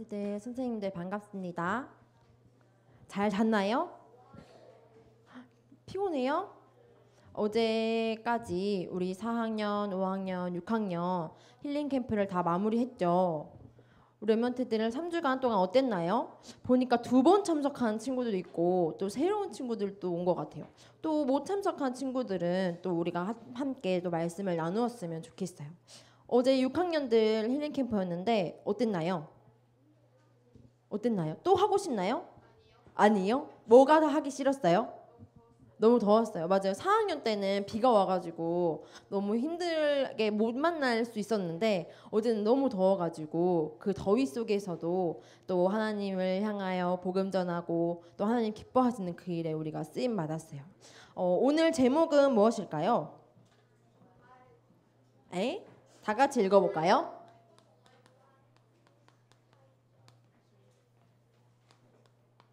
학생들, 선생님들 반갑습니다. 잘 잤나요? 피곤해요? 어제까지 우리 4학년, 5학년, 6학년 힐링 캠프를 다 마무리했죠. 우리 랩런트들은 3주간 동안 어땠나요? 보니까 2번 참석한 친구들도 있고 또 새로운 친구들도 온 것 같아요. 또 못 참석한 친구들은 또 우리가 함께 또 말씀을 나누었으면 좋겠어요. 어제 6학년들 힐링 캠프였는데 어땠나요? 어땠나요? 또 하고 싶나요? 아니요? 뭐가 다 하기 싫었어요? 너무 더웠어요. 맞아요. 4학년 때는 비가 와가지고 너무 힘들게 못 만날 수 있었는데 어제는 너무 더워가지고 그 더위 속에서도 또 하나님을 향하여 복음 전하고 또 하나님 기뻐하시는 그 일에 우리가 쓰임 받았어요. 오늘 제목은 무엇일까요? 다 같이 읽어볼까요?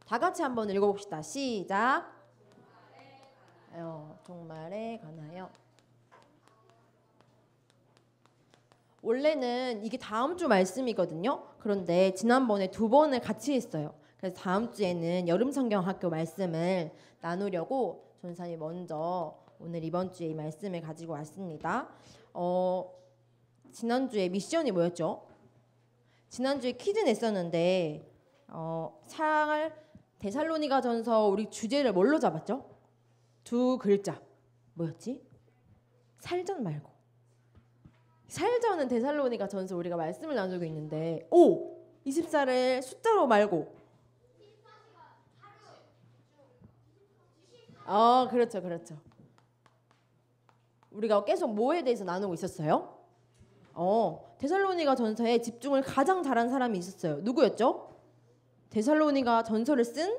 다 같이 한번 읽어봅시다. 시작. 종말에 관하여. 원래는 이게 다음 주 말씀이거든요. 그런데 지난번에 2번을 같이 했어요. 그래서 다음 주에는 여름성경학교 말씀을 나누려고 전사님 먼저 오늘 이번 주에 이 말씀을 가지고 왔습니다. 지난주에 미션이 뭐였죠? 지난주에 퀴즈 냈었는데 데살로니가전서 우리 주제를 뭘로 잡았죠? 2글자 뭐였지? 살전 말고 살전은 데살로니가전서 우리가 말씀을 나누고 있는데 24를 숫자로 말고 그렇죠. 우리가 계속 뭐에 대해서 나누고 있었어요? 데살로니가전서에 집중을 가장 잘한 사람이 있었어요. 누구였죠? 데살로니가전서를 쓴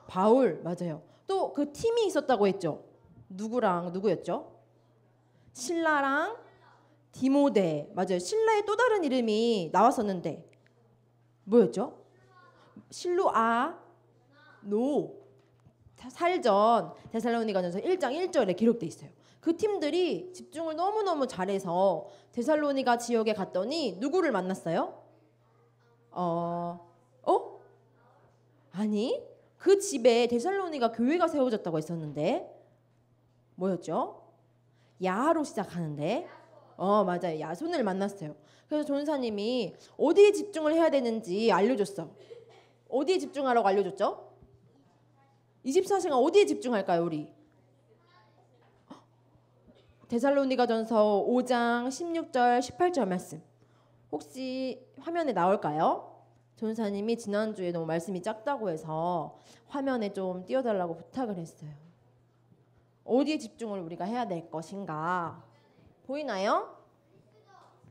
바울. 맞아요. 또 그 팀이 있었다고 했죠. 누구랑 누구였죠? 실라랑 디모데. 맞아요. 실라의 또 다른 이름이 나왔었는데 뭐였죠? 살전 데살로니가전서 1장 1절에 기록돼 있어요. 그 팀들이 집중을 너무너무 잘해서 데살로니가 지역에 갔더니 누구를 만났어요? 아니, 그 집에 데살로니가 교회가 세워졌다고 했었는데 뭐였죠? 야로 시작하는데 맞아요. 야손을 만났어요. 그래서 전사님이 어디에 집중을 해야 되는지 알려줬어. 어디에 집중하라고 알려줬죠? 24시간 어디에 집중할까요, 우리? 데살로니가전서 5장 16절 18절 말씀 혹시 화면에 나올까요? 전사님이 지난주에 너무 말씀이 작다고 해서 화면에 좀 띄워달라고 부탁을 했어요. 어디에 집중을 우리가 해야 될 것인가? 보이나요?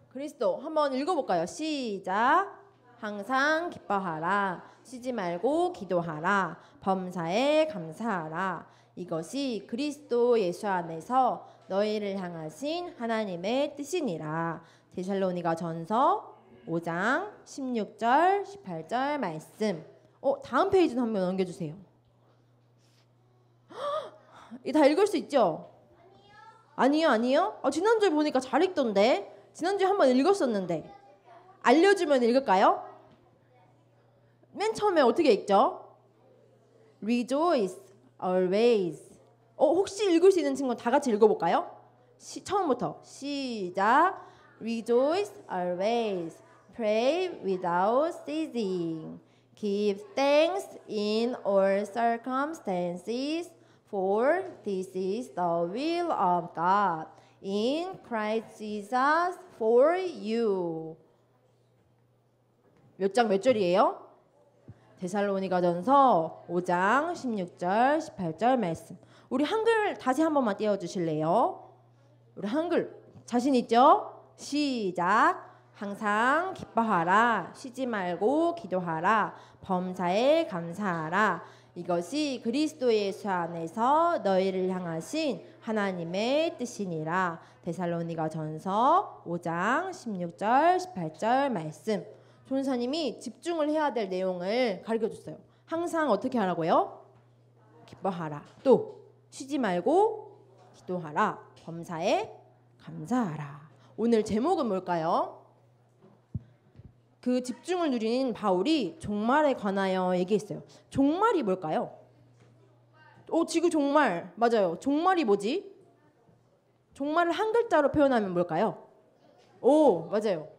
그리스도. 한번 읽어볼까요? 시작. 항상 기뻐하라. 쉬지 말고 기도하라. 범사에 감사하라. 이것이 그리스도 예수 안에서 너희를 향하신 하나님의 뜻이니라. 데살로니가전서 5장 16절 18절 말씀. 다음 페이지는 한번 넘겨주세요. 이거 다 읽을 수 있죠? 아니요? 지난주에 보니까 잘 읽던데. 지난주에 한번 읽었었는데. 알려주면 읽을까요? 맨 처음에 어떻게 읽죠? Rejoice always. 혹시 읽을 수 있는 친구 다 같이 읽어볼까요? 처음부터 시작. Rejoice always. Pray without ceasing. Give thanks in all circumstances, for this is the will of God in Christ Jesus for you. 몇 장 몇 절이에요? 데살로니가전서 5장 16절 18절 말씀. 우리 한글 다시 한 번만 띄워주실래요? 우리 한글 자신 있죠? 시작. 항상 기뻐하라. 쉬지 말고 기도하라. 범사에 감사하라. 이것이 그리스도 예수 안에서 너희를 향하신 하나님의 뜻이니라. 데살로니가전서 5장 16절 18절 말씀. 전사님이 집중을 해야 될 내용을 가르쳐줬어요. 항상 어떻게 하라고요? 기뻐하라. 또 쉬지 말고 기도하라. 범사에 감사하라. 오늘 제목은 뭘까요? 그 집중을 누린 바울이 종말에 관하여 얘기했어요. 종말이 뭘까요? 지구 종말. 맞아요. 종말이 뭐지? 종말을 한 글자로 표현하면 뭘까요? 맞아요.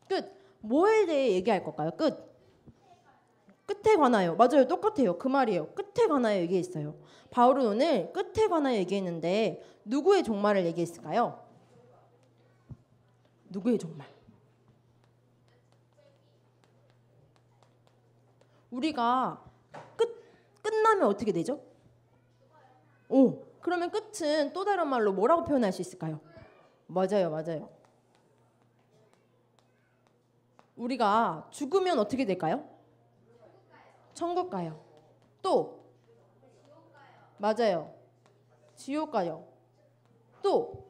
끝. 뭐에 대해 얘기할 걸까요? 끝에 관하여. 맞아요. 똑같아요. 그 말이에요. 끝에 관하여 얘기했어요. 바울은 오늘 끝에 관하여 얘기했는데 누구의 종말을 얘기했을까요? 누구의 종말? 우리가 끝나면 어떻게 되죠? 그러면 끝은 또 다른 말로 뭐라고 표현할 수 있을까요? 맞아요. 우리가 죽으면 어떻게 될까요? 천국 가요. 또 맞아요. 지옥 가요. 또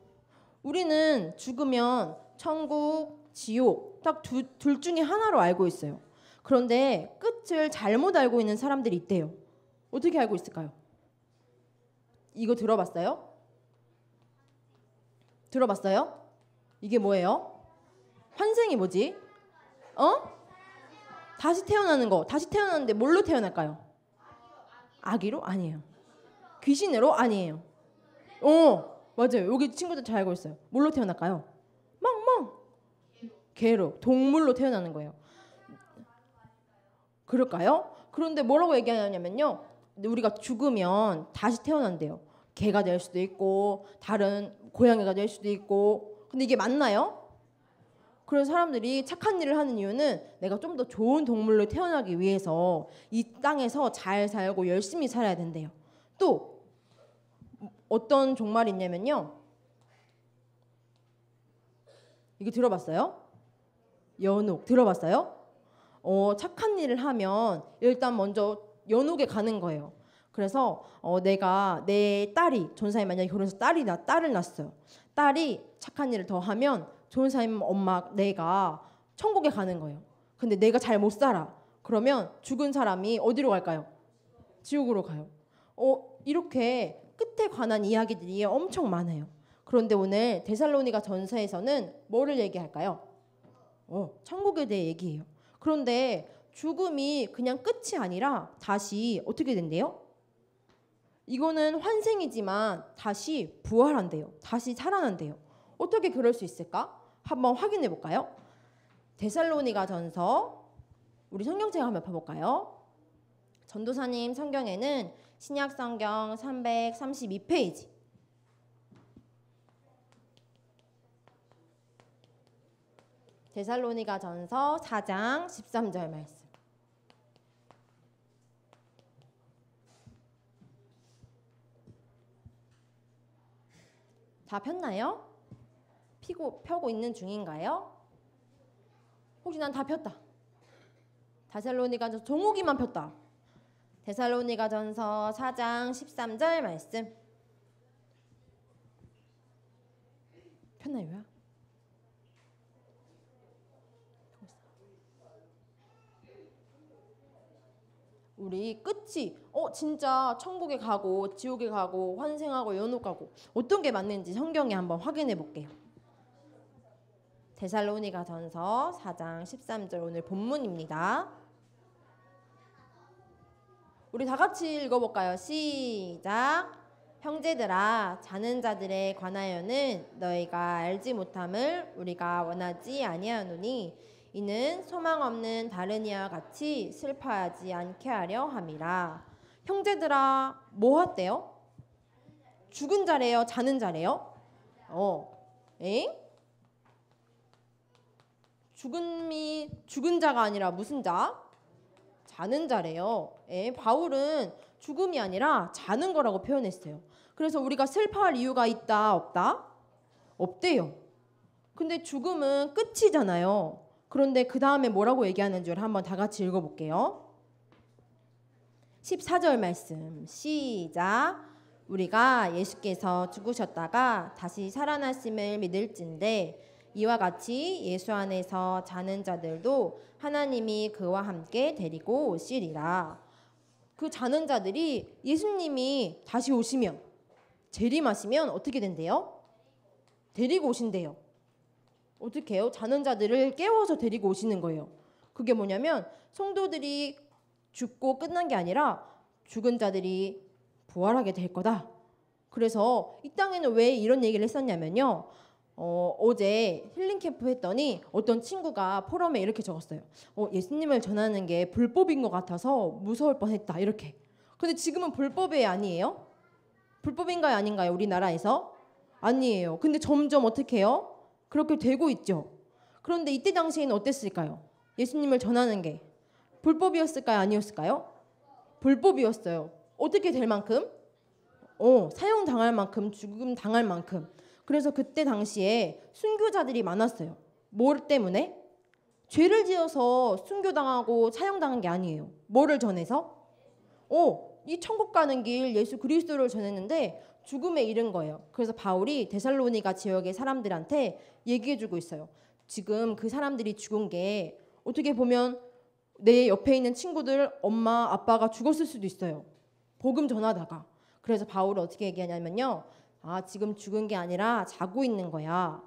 우리는 죽으면 천국, 지옥 딱 둘 중에 하나로 알고 있어요. 그런데 끝을 잘못 알고 있는 사람들이 있대요. 어떻게 알고 있을까요? 이거 들어봤어요? 들어봤어요? 이게 뭐예요? 환생이 뭐지? 다시 태어나는 거. 다시 태어나는데 뭘로 태어날까요? 아기로? 아니에요. 귀신으로? 아니에요. 맞아요. 여기 친구들 잘 알고 있어요. 뭘로 태어날까요? 멍멍. 개로. 동물로 태어나는 거예요. 그럴까요? 그런데 뭐라고 얘기하냐면요. 우리가 죽으면 다시 태어난대요. 개가 될 수도 있고 다른 고양이가 될 수도 있고. 근데 이게 맞나요? 그래서 사람들이 착한 일을 하는 이유는 내가 좀 더 좋은 동물로 태어나기 위해서 이 땅에서 잘 살고 열심히 살아야 된대요. 또 어떤 종말이 있냐면요. 이거 들어봤어요? 연옥 들어봤어요? 착한 일을 하면 일단 먼저 연옥에 가는 거예요. 그래서 내가 내 딸이 전사님 만약에 결혼해서 딸을 낳았어요. 딸이 착한 일을 더 하면 전사님 엄마 내가 천국에 가는 거예요. 근데 내가 잘 못 살아. 그러면 죽은 사람이 어디로 갈까요? 지옥으로 가요. 이렇게 끝에 관한 이야기들이 엄청 많아요. 그런데 오늘 데살로니가 전서에서는 뭐를 얘기할까요? 천국에 대해 얘기해요. 그런데 죽음이 그냥 끝이 아니라 다시 어떻게 된대요? 이거는 환생이지만 다시 부활한대요. 다시 살아난대요. 어떻게 그럴 수 있을까? 한번 확인해 볼까요? 데살로니가 전서 우리 성경책 한번 봐볼까요? 전도사님 성경에는 신약 성경 332페이지 데살로니가 전서 4장 13절 말씀. 다 폈나요? 펴고 있는 중인가요? 혹시 난 다 폈다. 데살로니가 전서 종욱이만 폈다. 데살로니가 전서 4장 13절 말씀. 폈나요? 우리 끝이 진짜 천국에 가고 지옥에 가고 환생하고 연옥 가고 어떤 게 맞는지 성경에 한번 확인해 볼게요. 데살로니가 전서 4장 13절 오늘 본문입니다. 우리 다 같이 읽어볼까요? 시작. 형제들아 자는 자들에 관하여는 너희가 알지 못함을 우리가 원하지 아니하노니 이는 소망 없는 다른 이와 같이 슬퍼하지 않게 하려 함이라. 형제들아 뭐 했대요? 죽은 자래요? 자는 자래요? 죽은 자가 아니라 무슨 자? 자는 자래요. 바울은 죽음이 아니라 자는 거라고 표현했어요. 그래서 우리가 슬퍼할 이유가 있다 없다? 없대요. 근데 죽음은 끝이잖아요. 그런데 그 다음에 뭐라고 얘기하는 줄 한번 다 같이 읽어볼게요. 14절 말씀 시작. 우리가 예수께서 죽으셨다가 다시 살아나심을 믿을진데 이와 같이 예수 안에서 자는 자들도 하나님이 그와 함께 데리고 오시리라. 그 자는 자들이 예수님이 다시 오시면 재림하시면 어떻게 된대요? 데리고 오신대요. 어떻게 해요? 자는 자들을 깨워서 데리고 오시는 거예요. 그게 뭐냐면 성도들이 죽고 끝난 게 아니라 죽은 자들이 부활하게 될 거다. 그래서 이 땅에는 왜 이런 얘기를 했었냐면요. 어제 힐링 캠프 했더니 어떤 친구가 포럼에 이렇게 적었어요. 예수님을 전하는 게 불법인 것 같아서 무서울 뻔했다. 이렇게. 근데 지금은 불법이 아니에요? 불법인가요? 아닌가요? 우리나라에서? 아니에요. 근데 점점 어떻게 해요? 그렇게 되고 있죠. 그런데 이때 당시에는 어땠을까요? 예수님을 전하는 게 불법이었을까요? 아니었을까요? 불법이었어요. 어떻게 될 만큼? 사형당할 만큼, 죽음 당할 만큼. 그래서 그때 당시에 순교자들이 많았어요. 뭘 때문에? 죄를 지어서 순교당하고 사형당한 게 아니에요. 뭐를 전해서? 이 천국 가는 길 예수 그리스도를 전했는데 죽음에 이른 거예요. 그래서 바울이 데살로니가 지역의 사람들한테 얘기해주고 있어요. 지금 그 사람들이 죽은 게 어떻게 보면 내 옆에 있는 친구들 엄마 아빠가 죽었을 수도 있어요. 복음 전하다가. 그래서 바울은 어떻게 얘기하냐면요. 지금 죽은 게 아니라 자고 있는 거야.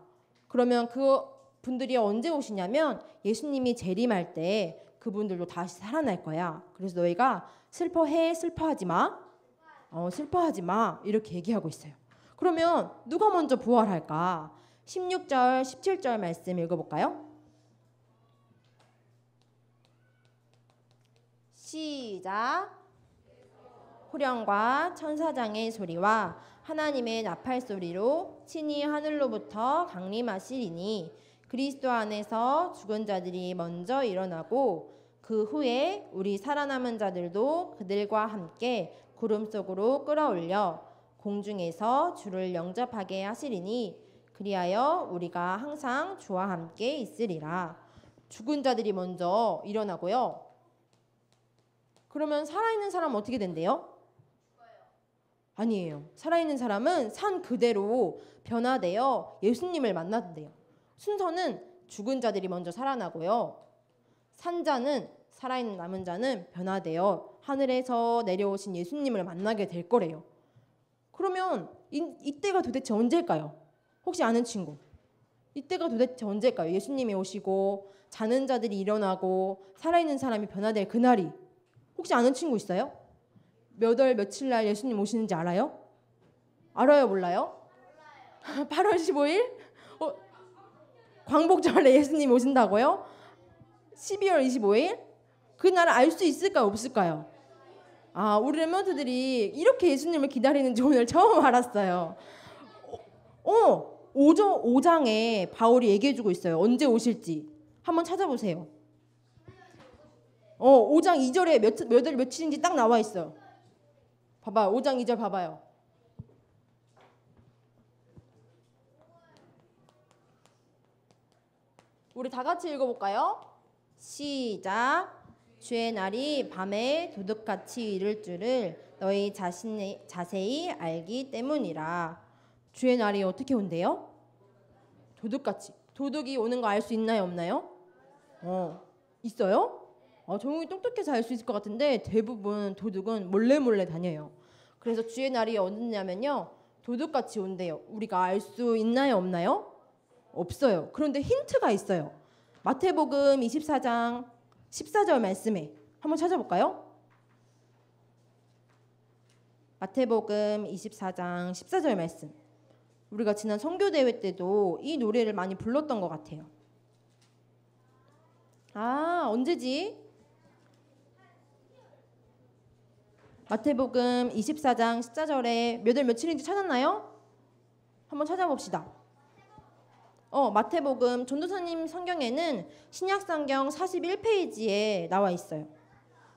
그러면 그 분들이 언제 오시냐면 예수님이 재림할 때 그분들도 다시 살아날 거야. 그래서 너희가 슬퍼하지 마. 슬퍼하지 마. 이렇게 얘기하고 있어요. 그러면 누가 먼저 부활할까? 16절, 17절 말씀 읽어볼까요? 시작. 호령과 천사장의 소리와 하나님의 나팔 소리로 친히 하늘로부터 강림하시리니 그리스도 안에서 죽은 자들이 먼저 일어나고 그 후에 우리 살아남은 자들도 그들과 함께 구름 속으로 끌어올려 공중에서 주를 영접하게 하시리니 그리하여 우리가 항상 주와 함께 있으리라. 죽은 자들이 먼저 일어나고요. 그러면 살아있는 사람은 어떻게 된대요? 아니에요. 살아있는 사람은 산 그대로 변화되어 예수님을 만난대요. 순서는 죽은 자들이 먼저 살아나고요. 산자는 살아있는 남은 자는 변화되어 하늘에서 내려오신 예수님을 만나게 될 거래요. 그러면 이때가 도대체 언제일까요? 혹시 아는 친구? 이때가 도대체 언제일까요? 예수님이 오시고 자는 자들이 일어나고 살아있는 사람이 변화될 그날이 혹시 아는 친구 있어요? 몇 월 며칠 날 예수님 오시는지 알아요? 알아요? 몰라요? 8월 15일? 광복절에 예수님 오신다고요? 12월 25일? 그날 알 수 있을까요? 없을까요? 우리 랩런트들이 이렇게 예수님을 기다리는지 오늘 처음 알았어요. 5장에 바울이 얘기해주고 있어요. 언제 오실지 한번 찾아보세요. 5장 2절에 몇 월 며칠인지 딱 나와 있어요. 봐봐요. 5장 2절 봐봐요. 우리 다 같이 읽어볼까요? 시작. 주의 날이 밤에 도둑같이 이를 줄을 너희 자세히 알기 때문이라. 주의 날이 어떻게 온대요? 도둑같이. 도둑이 오는 거 알 수 있나요? 없나요? 있어요? 조용히 똑똑해서 알 수 있을 것 같은데 대부분 도둑은 몰래 다녀요. 그래서 주의 날이 언제냐면요. 도둑같이 온대요. 우리가 알 수 있나요? 없나요? 없어요. 그런데 힌트가 있어요. 마태복음 24장 14절 말씀에 한번 찾아볼까요? 마태복음 24장 14절 말씀. 우리가 지난 선교대회 때도 이 노래를 많이 불렀던 것 같아요. 언제지? 마태복음 24장 14절에 몇 월 며칠인지 찾았나요? 한번 찾아봅시다. 마태복음 전도사님 성경에는 신약성경 41페이지에 나와 있어요.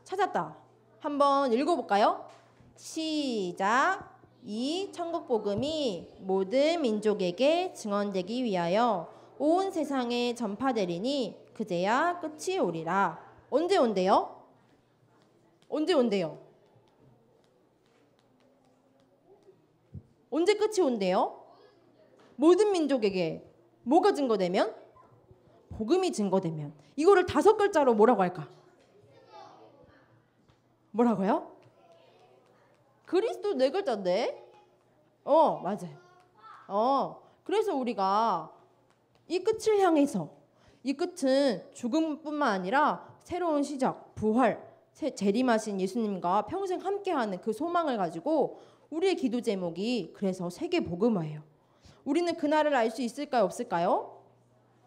찾았다. 한번 읽어볼까요? 시작. 이 천국복음이 모든 민족에게 증언되기 위하여 온 세상에 전파되리니 그제야 끝이 오리라. 언제 온대요? 언제 온대요? 언제 끝이 온대요? 모든 민족에게. 뭐가 증거되면? 복음이 증거되면. 이거를 5글자로 뭐라고 할까? 뭐라고요? 그리스도 4글자인데? 맞아요. 그래서 우리가 이 끝을 향해서 이 끝은 죽음뿐만 아니라 새로운 시작, 부활, 재림하신 예수님과 평생 함께하는 그 소망을 가지고 우리의 기도 제목이 그래서 세계복음화예요. 우리는 그날을 알 수 있을까요? 없을까요?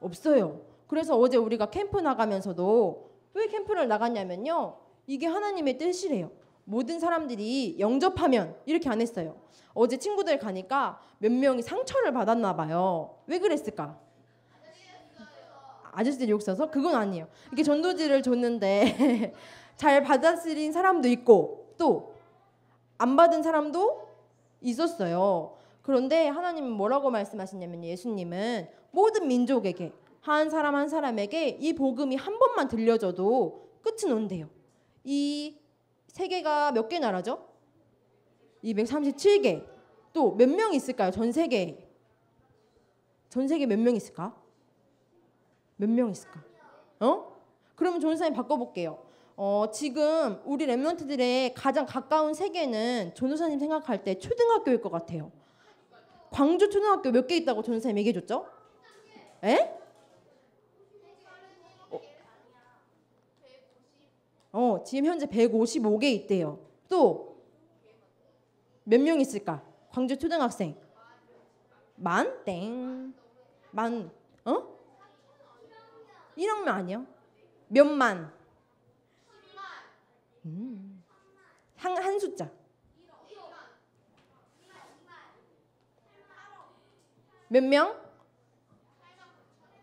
없어요. 그래서 어제 우리가 캠프 나가면서도 왜 캠프를 나갔냐면요. 이게 하나님의 뜻이래요. 모든 사람들이 영접하면 이렇게 안 했어요. 어제 친구들 가니까 몇 명이 상처를 받았나 봐요. 왜 그랬을까? 아저씨들이 욕 써서? 그건 아니에요. 이렇게 전도지를 줬는데 잘 받아들인 사람도 있고 또 안 받은 사람도 있었어요. 그런데 하나님은 뭐라고 말씀하시냐면 예수님은 모든 민족에게 한 사람 한 사람에게 이 복음이 한 번만 들려줘도 끝은 온대요. 이 세계가 몇 개 나라죠? 237개. 또 몇 명 있을까요? 전 세계에. 전 세계에 몇 명 있을까? 몇 명 있을까? 그러면 전도사님 바꿔볼게요. 지금 우리 랩런트들의 가장 가까운 세계는 전도사님 생각할 때 초등학교일 것 같아요. 광주 초등학교 몇 개 있다고 전도사님 얘기해줬죠? 에? 지금 현재 155개 있대요. 또 몇 명 있을까? 광주 초등학생. 만? 땡. 만, 1억명 아니요? 몇만? 한 숫자. 몇 명?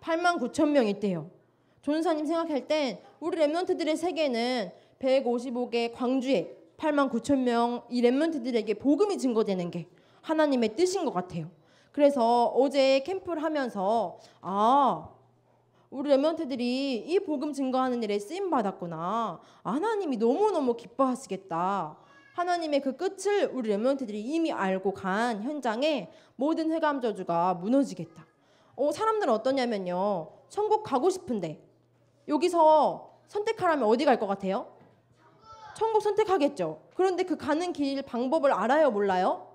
8만 9천 명 있대요. 전도사님 생각할 땐 우리 랩런트들의 세계는 155개 광주에 8만 9천 명 이 랩런트들에게 복음이 증거되는 게 하나님의 뜻인 것 같아요. 그래서 어제 캠프를 하면서 우리 랩런트들이 이 복음 증거하는 일에 쓰임 받았구나. 하나님이 너무너무 기뻐하시겠다. 하나님의 그 끝을 우리 랩런트들이 이미 알고 간 현장에 모든 회감 저주가 무너지겠다. 사람들은 어떠냐면요. 천국 가고 싶은데 여기서 선택하라면 어디 갈 것 같아요? 천국 선택하겠죠. 그런데 그 가는 길 방법을 알아요? 몰라요?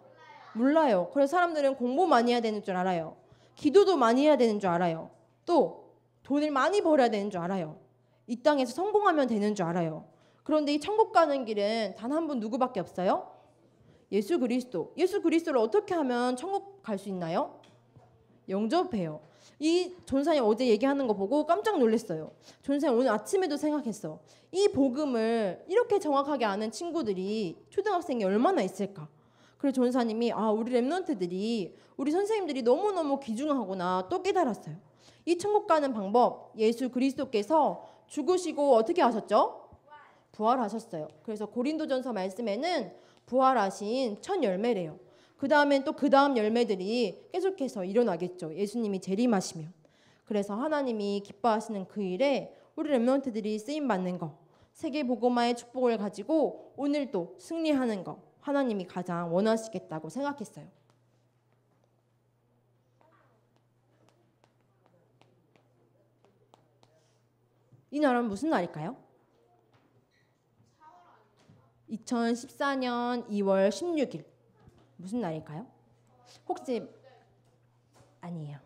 몰라요. 그래서 사람들은 공부 많이 해야 되는 줄 알아요. 기도도 많이 해야 되는 줄 알아요. 또 돈을 많이 벌어야 되는 줄 알아요. 이 땅에서 성공하면 되는 줄 알아요. 그런데 이 천국 가는 길은 단 한 분 누구밖에 없어요? 예수 그리스도. 예수 그리스도를 어떻게 하면 천국 갈 수 있나요? 영접해요. 이 전사님 어제 얘기하는 거 보고 깜짝 놀랐어요. 전사님 오늘 아침에도 생각했어. 이 복음을 이렇게 정확하게 아는 친구들이 초등학생이 얼마나 있을까? 그래서 전사님이 우리 랩런트들이 우리 선생님들이 너무너무 귀중하구나 또 깨달았어요. 이 천국 가는 방법 예수 그리스도께서 죽으시고 어떻게 하셨죠? 부활하셨어요. 그래서 고린도전서 말씀에는 부활하신 첫 열매래요. 그 다음엔 또 그 다음 열매들이 계속해서 일어나겠죠. 예수님이 재림하시면. 그래서 하나님이 기뻐하시는 그 일에 우리 랩런트들이 쓰임받는 거, 세계복음화의 축복을 가지고 오늘도 승리하는 거 하나님이 가장 원하시겠다고 생각했어요. 이 날은 무슨 날일까요? 2014년 2월 16일 무슨 날일까요? 혹시 아니에요.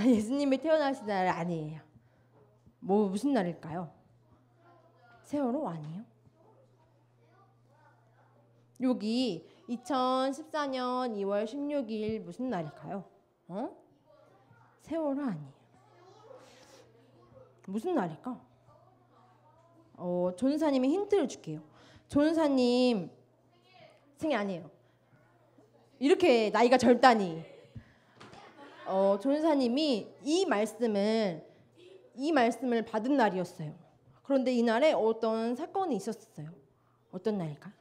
예수님이 태어나신 날 아니에요. 무슨 날일까요? 세월호 아니에요? 여기 2014년 2월 16일 무슨 날일까요? 세월호 아니에요. 무슨 날일까? 전사님이 힌트를 줄게요. 전사님 생일 아니에요. 이렇게 나이가 젊다니. 전사님이 이 말씀을 받은 날이었어요. 그런데 이날에 어떤 사건이 있었어요. 어떤 날일까?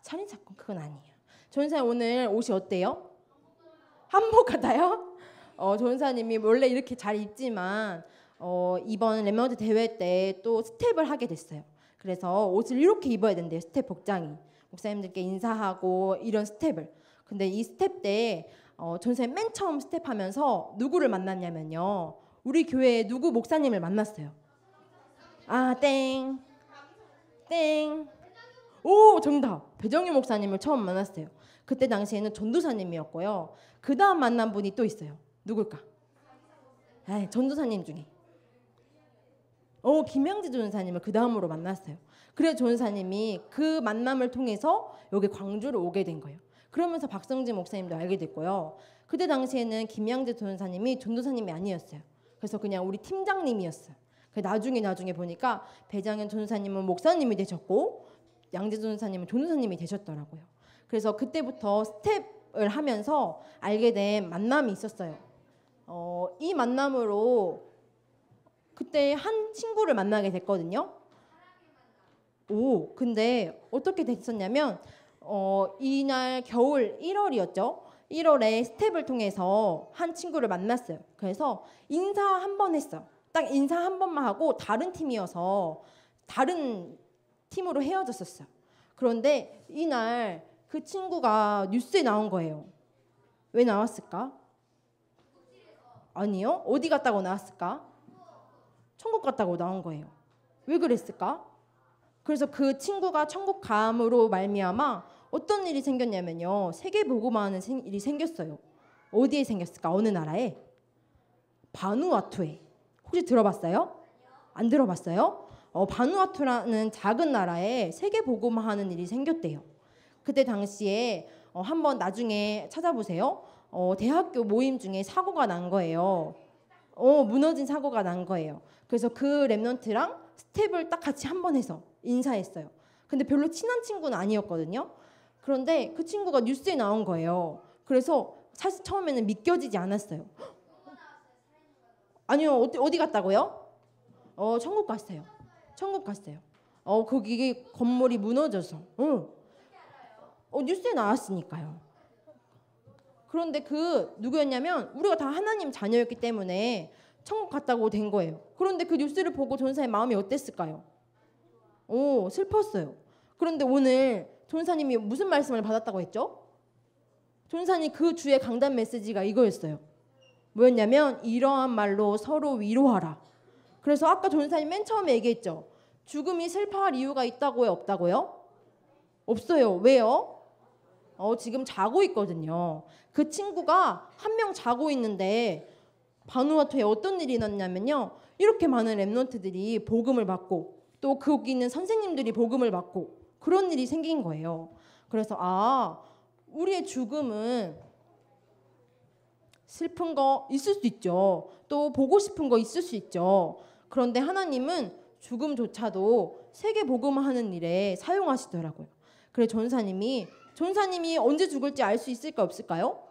살인사건. 그건 아니에요. 전사님 오늘 옷이 어때요? 한복 같아요? 전사님이 원래 이렇게 잘 입지만 이번 랩런트 대회 때 또 스텝을 하게 됐어요. 그래서 옷을 이렇게 입어야 된대요. 스텝 복장이. 목사님들께 인사하고 이런 스텝을. 근데 이 스텝 때 전사님 맨 처음 스텝하면서 누구를 만났냐면요. 우리 교회에 누구 목사님을 만났어요. 땡. 오, 정답. 배정유 목사님을 처음 만났어요. 그때 당시에는 전도사님이었고요. 그 다음 만난 분이 또 있어요. 누굴까? 전도사님 중에. 김양지 전도사님을 그 다음으로 만났어요. 그래서 전도사님이 그 만남을 통해서 여기 광주를 오게 된 거예요. 그러면서 박성진 목사님도 알게 됐고요. 그때 당시에는 김양재 전도사님이 전도사님이 아니었어요. 그래서 그냥 우리 팀장님이었어요. 나중에 보니까 배장현 전도사님은 목사님이 되셨고 양재 전도사님은 전도사님이 되셨더라고요. 그래서 그때부터 스텝을 하면서 알게 된 만남이 있었어요. 이 만남으로 그때 한 친구를 만나게 됐거든요. 근데 어떻게 됐었냐면 이날 겨울 1월이었죠. 1월에 스텝을 통해서 한 친구를 만났어요. 그래서 인사 한 번 했어요. 딱 인사 한 번만 하고 다른 팀이어서 다른 팀으로 헤어졌었어요. 그런데 이날 그 친구가 뉴스에 나온 거예요. 왜 나왔을까? 아니요. 어디 갔다고 나왔을까? 천국 갔다고 나온 거예요. 왜 그랬을까? 그래서 그 친구가 천국 감으로 말미암아 어떤 일이 생겼냐면요. 세계 복음화하는 일이 생겼어요. 어디에 생겼을까? 어느 나라에? 바누아투에. 혹시 들어봤어요? 안 들어봤어요? 바누아투라는 작은 나라에 세계 복음화하는 일이 생겼대요. 그때 당시에 한번 나중에 찾아보세요. 대학교 모임 중에 사고가 난 거예요. 무너진 사고가 난 거예요. 그래서 그 랩런트랑 스텝을 딱 같이 한 번 해서 인사했어요. 근데 별로 친한 친구는 아니었거든요. 그런데 그 친구가 뉴스에 나온 거예요. 그래서 사실 처음에는 믿겨지지 않았어요. 아니요. 어디 갔다고요? 천국 갔어요. 천국 갔어요. 거기 건물이 무너져서. 뉴스에 나왔으니까요. 그런데 누구였냐면 우리가 다 하나님 자녀였기 때문에 천국 갔다고 된 거예요. 그런데 그 뉴스를 보고 전사의 마음이 어땠을까요? 슬펐어요. 그런데 오늘 전사님이 무슨 말씀을 받았다고 했죠? 전사님 그 주의 강단 메시지가 이거였어요. 뭐였냐면 이러한 말로 서로 위로하라. 그래서 아까 전사님 맨 처음에 얘기했죠. 죽음이 슬퍼할 이유가 있다고요? 없다고요? 없어요. 왜요? 지금 자고 있거든요. 그 친구가 한 명 자고 있는데 바누아투에 어떤 일이 났냐면요. 이렇게 많은 랩런트들이 복음을 받고 또 거기 있는 선생님들이 복음을 받고 그런 일이 생긴 거예요. 그래서 우리의 죽음은 슬픈 거 있을 수 있죠. 또 보고 싶은 거 있을 수 있죠. 그런데 하나님은 죽음조차도 세계 복음하는 일에 사용하시더라고요. 그래서 전사님이 언제 죽을지 알 수 있을까 없을까요?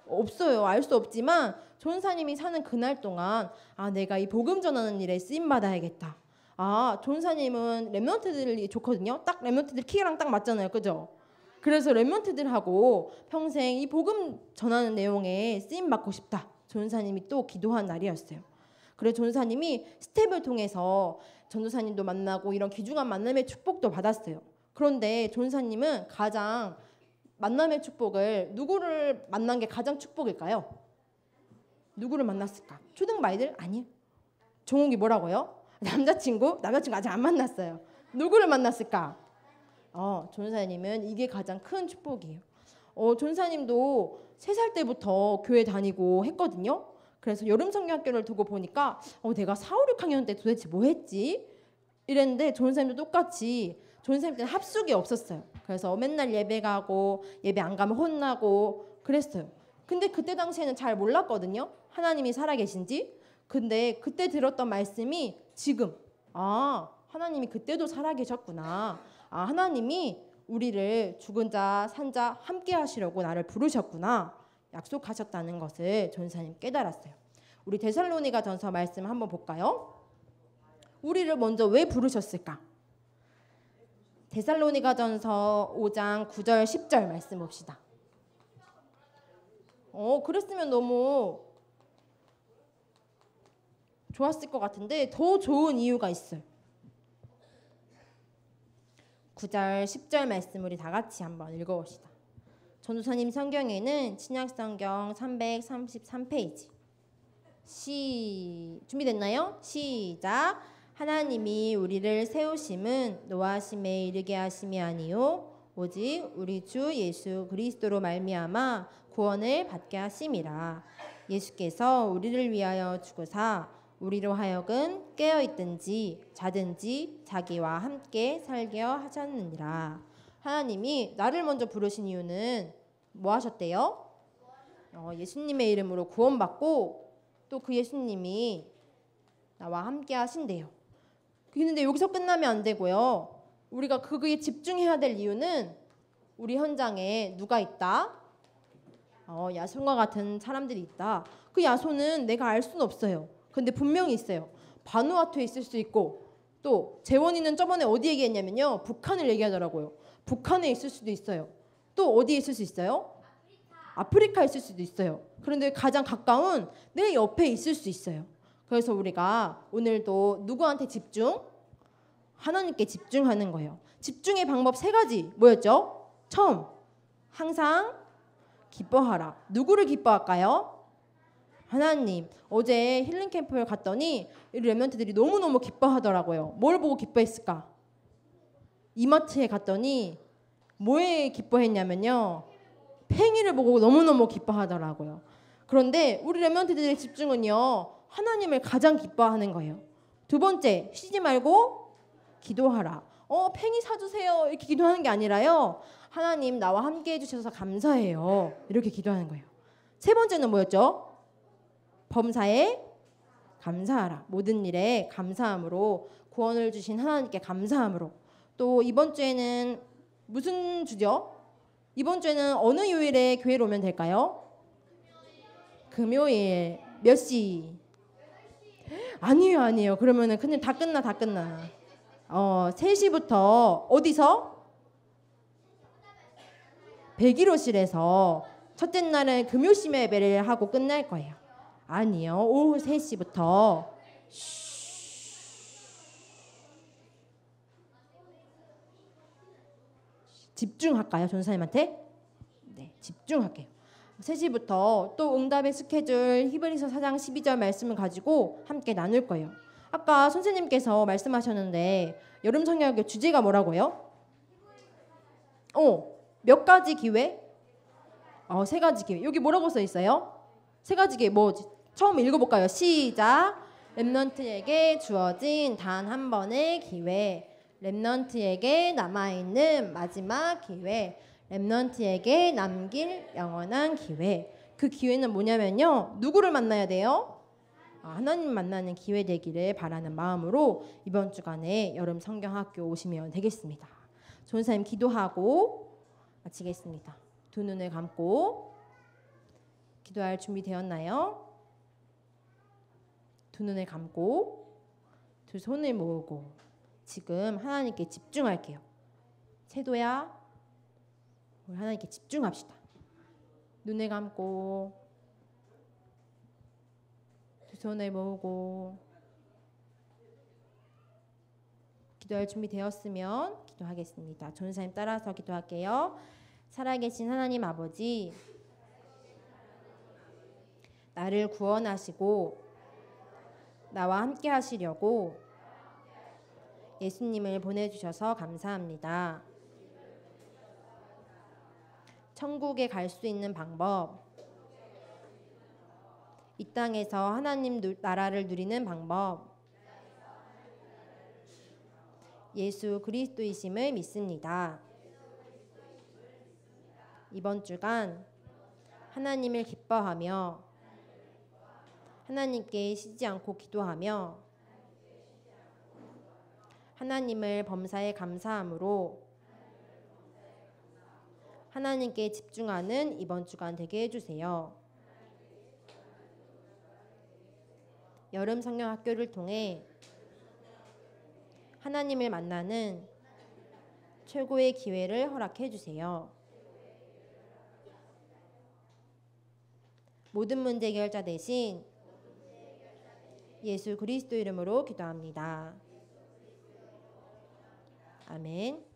없어요. 알 수 없지만 전사님이 사는 그날 동안 내가 이 복음 전하는 일에 쓰임 받아야겠다. 전사님은 랩런트들이 좋거든요. 딱 랩런트들 키랑 딱 맞잖아요. 그죠? 그래서 랩런트들하고 평생 이 복음 전하는 내용에 쓰임 받고 싶다. 전사님이 또 기도한 날이었어요. 그래서 전사님이 스텝을 통해서 전도사님도 만나고 이런 귀중한 만남의 축복도 받았어요. 그런데 전사님은 가장 만남의 축복을 누구를 만난 게 가장 축복일까요? 누구를 만났을까? 초등부 아이들? 아니에요. 종욱이 뭐라고요? 남자친구 아직 안 만났어요. 누구를 만났을까? 전사님은 이게 가장 큰 축복이에요. 전사님도 3살 때부터 교회 다니고 했거든요. 그래서 여름 성경학교를 두고 보니까 내가 4, 5, 6학년 때 도대체 뭐 했지? 이랬는데 전사님도 똑같이 전사님 때는 합숙이 없었어요. 그래서 맨날 예배 가고 예배 안 가면 혼나고 그랬어요. 근데 그때 당시에는 잘 몰랐거든요. 하나님이 살아계신지. 근데 그때 들었던 말씀이 지금 하나님이 그때도 살아계셨구나. 하나님이 우리를 죽은 자, 산 자 함께 하시려고 나를 부르셨구나. 약속하셨다는 것을 전사님 깨달았어요. 우리 데살로니가전서 말씀 한번 볼까요? 우리를 먼저 왜 부르셨을까? 데살로니가전서 5장 9절 10절 말씀 봅시다. 그랬으면 너무 좋았을 것 같은데 더 좋은 이유가 있어요. 9절 10절 말씀 우리 다 같이 한번 읽어봅시다. 전도사님 성경에는 신약성경 333페이지 준비됐나요? 시작. 하나님이 우리를 세우심은 노하심에 이르게 하심이 아니요 오직 우리 주 예수 그리스도로 말미암아 구원을 받게 하심이라. 예수께서 우리를 위하여 죽으사 우리로 하여금 깨어 있든지 자든지 자기와 함께 살게 하셨느니라. 하나님이 나를 먼저 부르신 이유는 뭐 하셨대요? 예수님의 이름으로 구원받고 또 그 예수님이 나와 함께 하신대요. 그런데 여기서 끝나면 안 되고요. 우리가 그거에 집중해야 될 이유는 우리 현장에 누가 있다? 야손과 같은 사람들이 있다. 그 야손은 내가 알 수는 없어요. 근데 분명히 있어요. 바누아투에 있을 수 있고 또 재원이는 저번에 어디 얘기했냐면요. 북한을 얘기하더라고요. 북한에 있을 수도 있어요. 또 어디에 있을 수 있어요? 아프리카에 있을 수도 있어요. 그런데 가장 가까운 내 옆에 있을 수 있어요. 그래서 우리가 오늘도 누구한테 집중? 하나님께 집중하는 거예요. 집중의 방법 3가지 뭐였죠? 처음, 항상 기뻐하라. 누구를 기뻐할까요? 하나님. 어제 힐링 캠프를 갔더니 렘넌트들이 너무너무 기뻐하더라고요. 뭘 보고 기뻐했을까? 이마트에 갔더니 뭐에 기뻐했냐면요. 팽이를 보고 너무너무 기뻐하더라고요. 그런데 우리 렘넌트들의 집중은요. 하나님을 가장 기뻐하는 거예요. 2번째, 쉬지 말고 기도하라. 팽이 사주세요. 이렇게 기도하는 게 아니라요. 하나님 나와 함께 해주셔서 감사해요. 이렇게 기도하는 거예요. 3번째는 뭐였죠? 범사에 감사하라. 모든 일에 감사함으로 구원을 주신 하나님께 감사함으로. 또 이번 주에는 무슨 주죠? 이번 주에는 어느 요일에 교회로 오면 될까요? 금요일. 몇 시? 아니에요. 그러면은 그냥 다 끝나. 3시부터 어디서? 101호실에서 첫째 날은 금요심 예배를 하고 끝날 거예요. 아니요. 오후 3시부터 집중할까요? 전사님한테? 네, 집중할게요. 3시부터 또 응답의 스케줄 히브리서 4장 12절 말씀을 가지고 함께 나눌 거예요. 아까 선생님께서 말씀하셨는데 여름 성경의 주제가 뭐라고요? 몇 가지 기회? 3가지 기회. 여기 뭐라고 써 있어요? 3가지 기회 뭐지? 처음 읽어볼까요? 시작. 렘넌트에게 주어진 단 한 번의 기회. 렘넌트에게 남아있는 마지막 기회. 렘넌트에게 남길 영원한 기회. 그 기회는 뭐냐면요. 누구를 만나야 돼요? 하나님 만나는 기회 되기를 바라는 마음으로 이번 주간에 여름 성경학교 오시면 되겠습니다. 전사님 기도하고 마치겠습니다. 2 눈을 감고 기도할 준비 되었나요? 2 눈을 감고 2 손을 모으고 지금 하나님께 집중할게요. 세도야, 우리 하나님께 집중합시다. 눈을 감고 2 손을 모으고 기도할 준비 되었으면 기도하겠습니다. 전사님 따라서 기도할게요. 살아계신 하나님 아버지, 나를 구원하시고 나와 함께 하시려고 예수님을 보내주셔서 감사합니다. 천국에 갈 수 있는 방법, 이 땅에서 하나님 나라를 누리는 방법, 예수 그리스도이심을 믿습니다. 이번 주간 하나님을 기뻐하며 하나님께 쉬지 않고 기도하며 하나님을 범사에 감사함으로 하나님께 집중하는 이번 주간 되게 해주세요. 여름 성경 학교를 통해 하나님을 만나는 최고의 기회를 허락해 주세요. 모든 문제 해결자 대신 예수 그리스도 이름으로 기도합니다. 아멘.